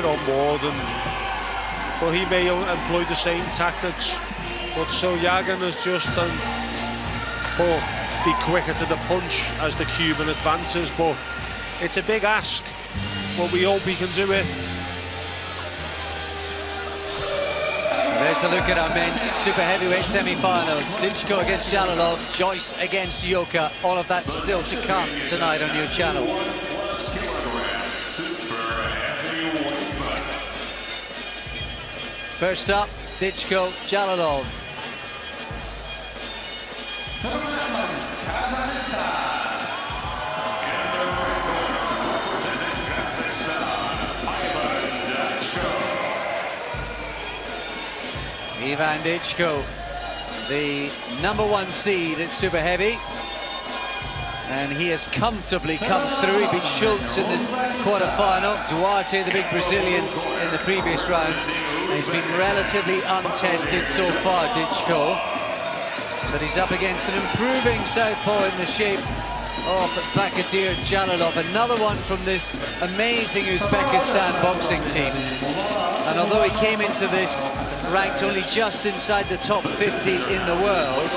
on board, but he may employ the same tactics. But Siljagan has just be quicker to the punch as the Cuban advances. But it's a big ask, but we hope he can do it. There's a look at our men's super heavyweight semi-finals. Dычко against Джалолов, Joyce against Yoka. All of that still to come tonight on your channel. First up, Dычko, Джалолов. Iván Dычko, the #1 seed at super heavy, and he has comfortably come through. He beat Schultz in this quarter-final, Duarte, the big Brazilian, in the previous round. And he's been relatively untested so far, Dычko, but he's up against an improving southpaw in the shape of Baходиром Джалоловым, another one from this amazing Uzbekistan boxing team. And although he came into this ranked only just inside the top 50 in the world,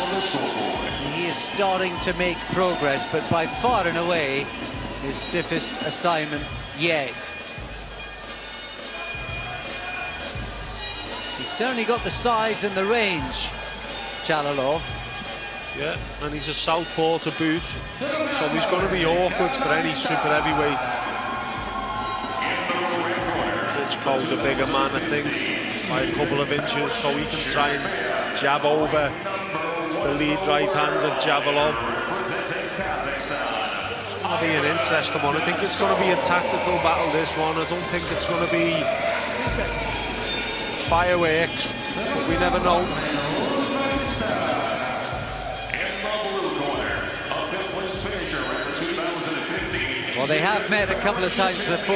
he is starting to make progress, but by far and away his stiffest assignment yet. He's certainly got the size and the range, Джалолов. Yeah, and he's a southpaw to boot, so he's going to be awkward for any super heavyweight. Dычko's a bigger man, I think, by a couple of inches, so he can try and jab over the lead right hand of Джалолов. It's going to be an interesting one. I think it's going to be a tactical battle, this one. I don't think it's going to be fireworks, but we never know. Well, they have met a couple of times before,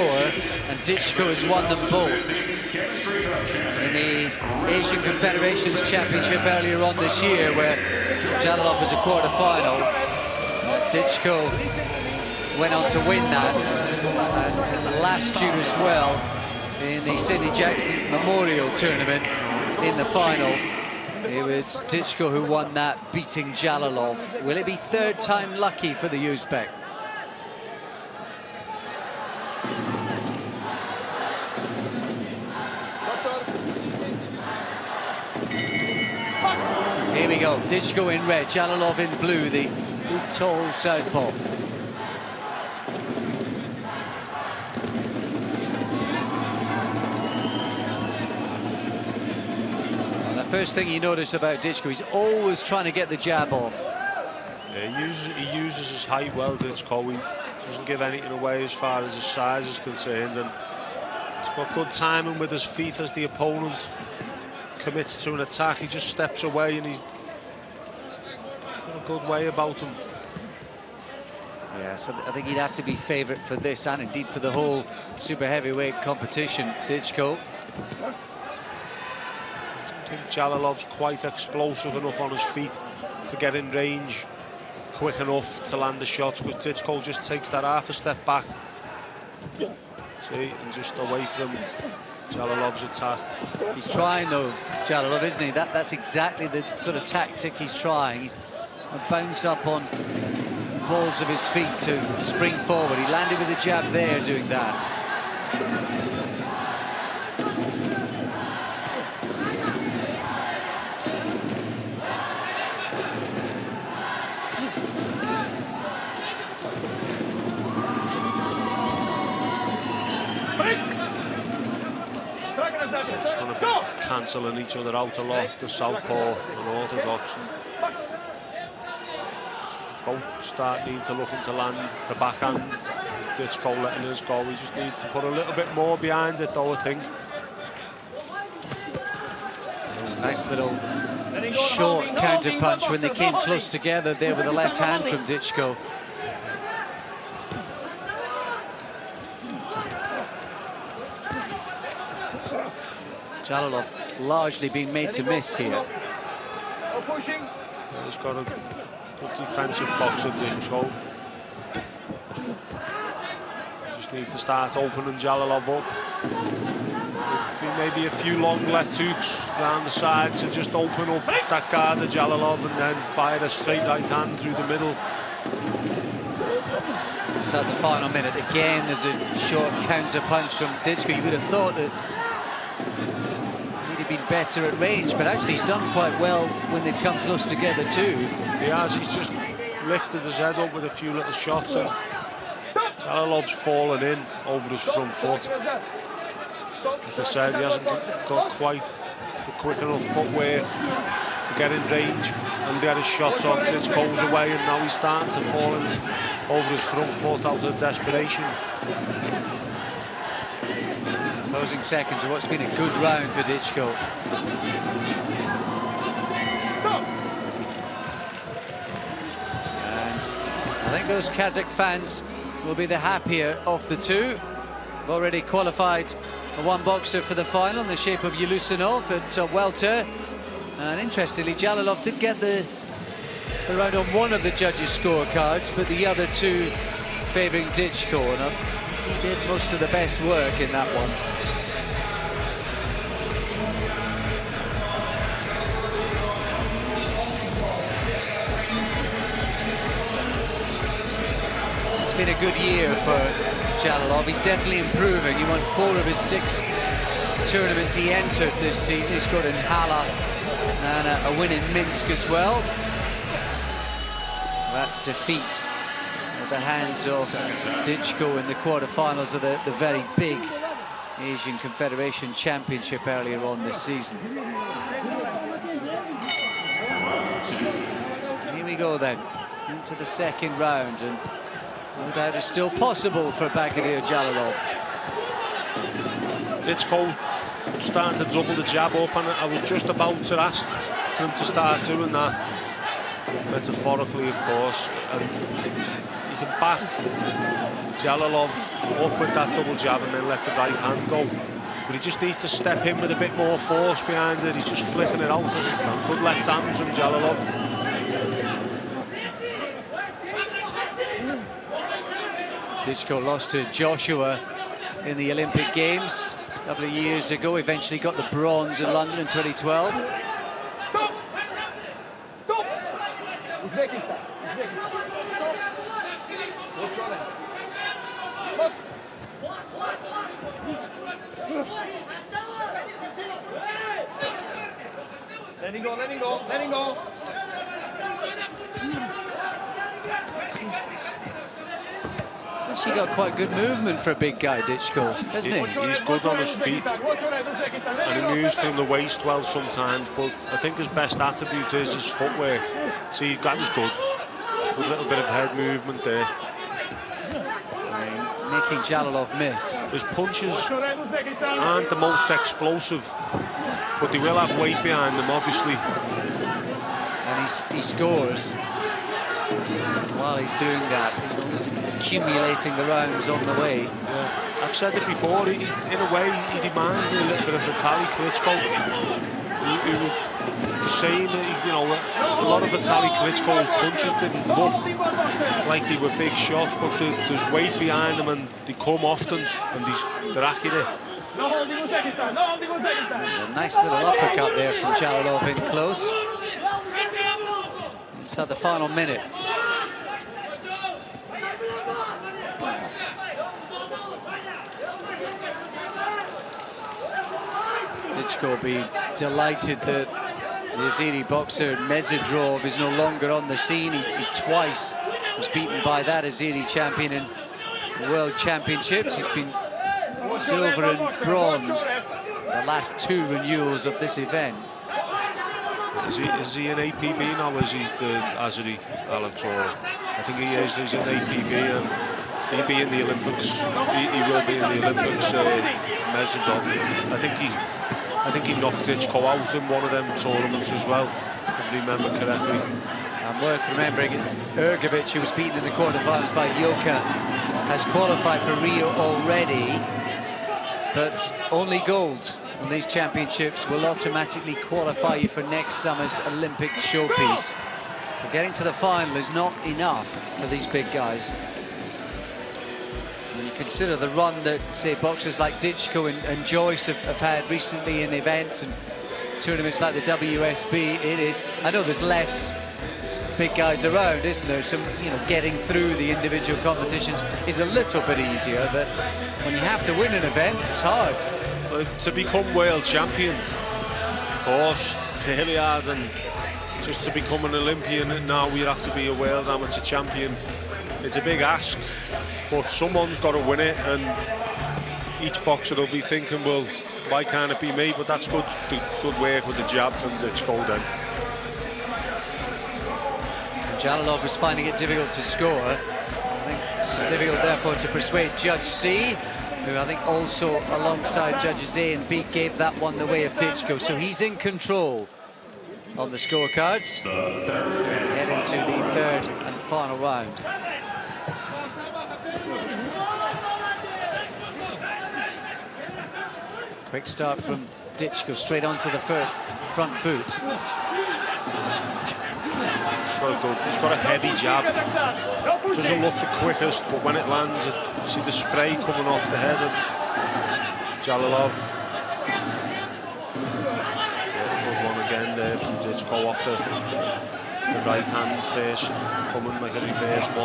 and Dычko has won them both. In the Asian Confederations Championship earlier on this year, where Джалолов was a quarter-final, Dычko went on to win that, and last year as well, in the Sidney Jackson Memorial Tournament, in the final, it was Dычko who won that, beating Джалолов. Will it be third time lucky for the Uzbek? Here we go, Dычko in red, Джалолов in blue, the big tall southpaw. Well, the first thing you notice about Dычko, he's always trying to get the jab off. Yeah, he uses his height well, Dычko. He doesn't give anything away as far as his size is concerned, and he's got good timing with his feet as the opponent commits to an attack. He just steps away, and he's got a good way about him. Yeah, so I think he'd have to be favourite for this, and indeed for the whole super heavyweight competition, Dычko. I don't think Jalolov's quite explosive enough on his feet to get in range quick enough to land the shots, because Dычko just takes that half a step back. See, and just away from Jalolov's attack. He's trying though, Джалолов, isn't he? That's exactly the sort of tactic he's trying. He's a bounce up on balls of his feet to spring forward. He landed with a jab there doing that. Cancelling each other out a lot, the southpaw and orthodox. Both start need to look into land the backhand. Dычko letting us go. He just needs to put a little bit more behind it, though, I think. Nice little short counter punch when they came close together there with the left hand from Dычko. Джалолов largely being made to miss here. Yeah, he's got a good defensive boxer, Dычko. Just Just needs to start opening Jalolov up. Maybe a few long left hooks round the side to just open up that guard of Jalolov, and then fire a straight right hand through the middle. Inside the final minute, again there's a short counter punch from Dычko. You would have thought that he'd have been better at range, but actually he's done quite well when they've come close together too. He has, he's just lifted his head up with a few little shots, and Jalolov's fallen in over his front foot. Like I said, he hasn't got quite the quick enough footwork to get in range and get his shots off. Dычko's away, and now he's starting to fall in over his front foot out of desperation. Closing seconds of what's been a good round for Dычko. And I think those Kazakh fans will be the happier of the two. They've already qualified one boxer for the final in the shape of Yelusinov at welter. And interestingly, Jalolov did get the round on one of the judges' scorecards, but the other two favouring Dычko. And he did most of the best work in that one. It's been a good year for Jalolov. He's definitely improving. He won 4 of his 6 tournaments he entered this season. He scored in Hala and a win in Minsk as well. That defeat at the hands of Dычko in the quarterfinals of the very big Asian Confederation Championship earlier on this season. Here we go then, into the second round, and no doubt it's still possible for Bacadere Jalolov. Dычko starting to double the jab up, and I was just about to ask for him to start doing that, metaphorically of course, and you can back Jalolov up with that double jab and then let the right hand go, but he just needs to step in with a bit more force behind it. He's just flicking it out. As a good left hand from Jalolov. Dычko lost to Joshua in the Olympic Games a couple of years ago, eventually got the bronze in London in 2012. Узбекистан. Let him go, let him go, let him go. Actually got quite good movement for a big guy, Dычko, hasn't he? He's good on his feet, and he moves from the waist well sometimes, but I think his best attribute is his footwork. See, that was good. With a little bit of head movement there. Making Jalolov miss. His punches aren't the most explosive, but they will have weight behind them, obviously. And he scores while he's doing that. He's accumulating the rounds on the way. Yeah. I've said it before, in a way, he reminds me a little bit of Vitaly Klitschko. He was the same, you know, a lot of Vitaly Klitschko's punches didn't look like they were big shots, but there's weight behind them and they come often, and they're accurate. A nice little uppercut there from Jalolov in close. Inside the final minute. Dычko will be delighted that the Azeri boxer Mezidrov is no longer on the scene. He twice was beaten by that Azeri champion in the World Championships. He's been silver and bronze the last 2 renewals of this event. Is he an APB now? Is he the Azeri Alex? Or I think he is. He's an APB, and he'll be in the Olympics. He will be in the Olympics. Mezidrov. I think he knocked Dычko out in one of them tournaments as well, if I remember correctly. And worth remembering, Ergovic, who was beaten in the quarterfinals by Joka, has qualified for Rio already, but only gold on these championships will automatically qualify you for next summer's Olympic showpiece. So getting to the final is not enough for these big guys. And you consider the run that, say, boxers like Dyczko and Joyce have had recently in events and tournaments like the WSB, it is, I know there's less big guys around, isn't there? Some, you know, getting through the individual competitions is a little bit easier, but when you have to win an event, it's hard. Well, to become world champion, of course, fairly hard, and just to become an Olympian, now we have to be a world amateur champion. It's a big ask, but someone's got to win it, and each boxer will be thinking, well, why can't it be me? But that's good work with the jab from Dyczko then. Jalolov was finding it difficult to score. I think it's difficult, therefore, to persuade Judge C, who I think also, alongside Judges A and B, gave that one the way of Dyczko. So he's in control on the scorecards. Head into the third and final round. Quick start from Dyczko, straight onto the front foot. He's got a heavy jab. Doesn't look the quickest, but when it lands, you see the spray coming off the head of Jalolov. Good one again there from Dyczko off the right hand first, coming like a reverse 1-2.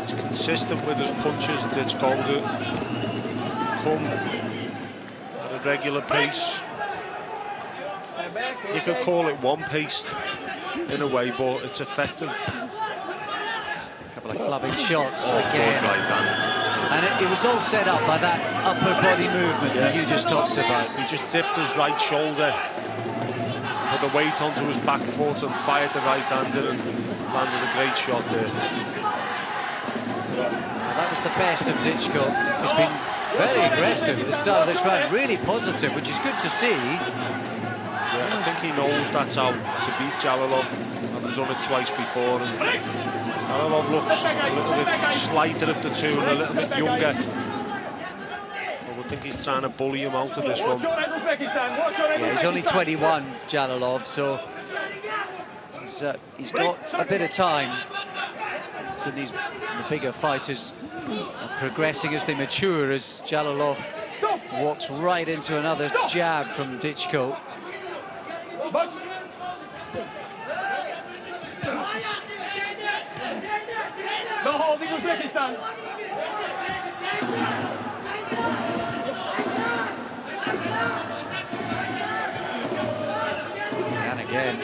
He's consistent with his punches, Dyczko, that come at a regular pace. You could call it one-paced in a way, but it's effective. A couple of clubbing shots again. Right hand. And it was all set up by that upper body movement that you just talked about. He just dipped his right shoulder, put the weight onto his back foot and fired the right-hander and landed a great shot there. Well, that was the best of Dyczko. He's been very aggressive at the start of this round, really positive, which is good to see. I think he knows that's how to beat Jalolov. Having done it twice before, and Jalolov looks a little bit slighter of the two and a little bit younger. So I think he's trying to bully him out of this one. Yeah, he's only 21, Jalolov, so he's got a bit of time. So the bigger fighters are progressing as they mature, as Jalolov walks right into another jab from Dyczko. No holding Uzbekistan. And again.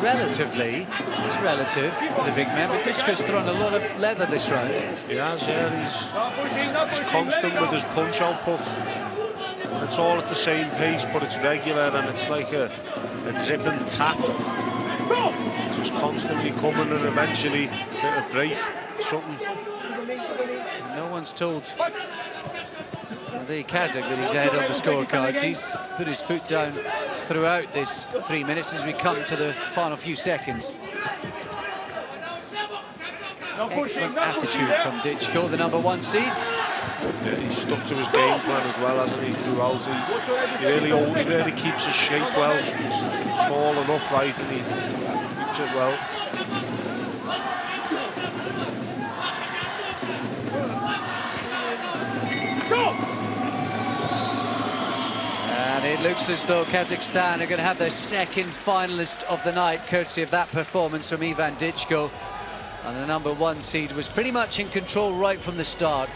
Relatively, it's relative for the big man, but Dyczko's thrown a lot of leather this round. He has, yeah, he's constant with his punch output. It's all at the same pace, but it's regular, and it's like a drip and tap. Just constantly coming, and eventually it'll break something. No one's told the Kazakh that he's ahead on the scorecards. He's put his foot down throughout this 3 minutes as we come to the final few seconds. Excellent attitude from Dyczko, the #1 seed. Yeah, he's stuck to his game plan as well, hasn't he, throughout. He really keeps his shape well. He's tall and upright, and he keeps it well. And it looks as though Kazakhstan are going to have their second finalist of the night, courtesy of that performance from Ivan Dyczko. And the #1 seed was pretty much in control right from the start.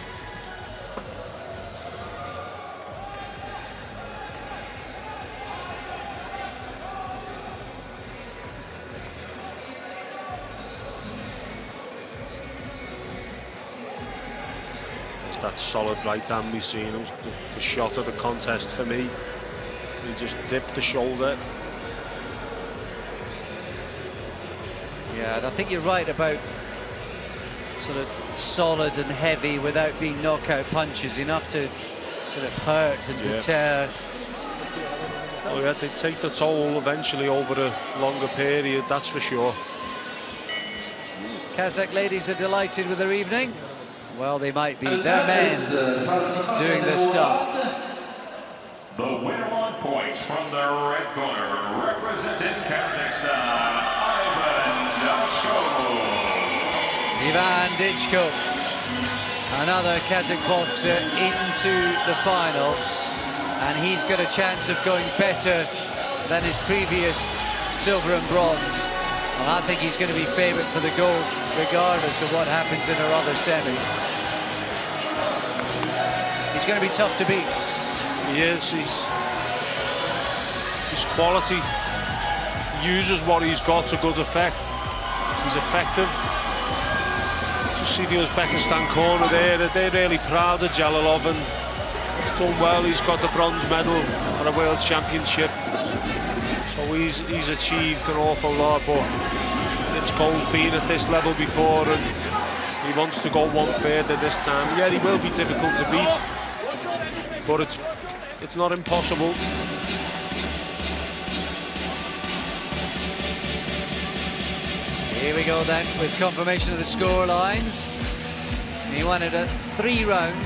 It's that solid right hand we've seen. It was the shot of the contest for me. He just dipped the shoulder. Yeah, and I think you're right about sort of solid and heavy without being knockout punches, enough to sort of hurt and deter. Oh yeah, they take the toll eventually over a longer period, that's for sure. Kazakh ladies are delighted with their evening. Well, they might be. They're men doing their stuff. The winner on points from the red corner, Representing Kazakhstan, Iván Dyczko, another Kazakh boxer into the final, and he's got a chance of going better than his previous silver and bronze. And I think he's going to be favourite for the gold, regardless of what happens in our other semi. He's going to be tough to beat. He is. His quality. He uses what he's got to good effect. He's effective. Just see the Uzbekistan corner there. They're really proud of Джалоловым. He's done well. He's got the bronze medal at a world championship. So he's achieved an awful lot, but Dyczko's been at this level before and he wants to go one further this time. Yeah, he will be difficult to beat, but it's not impossible. Here we go then with confirmation of the score lines. He won it at 3 rounds.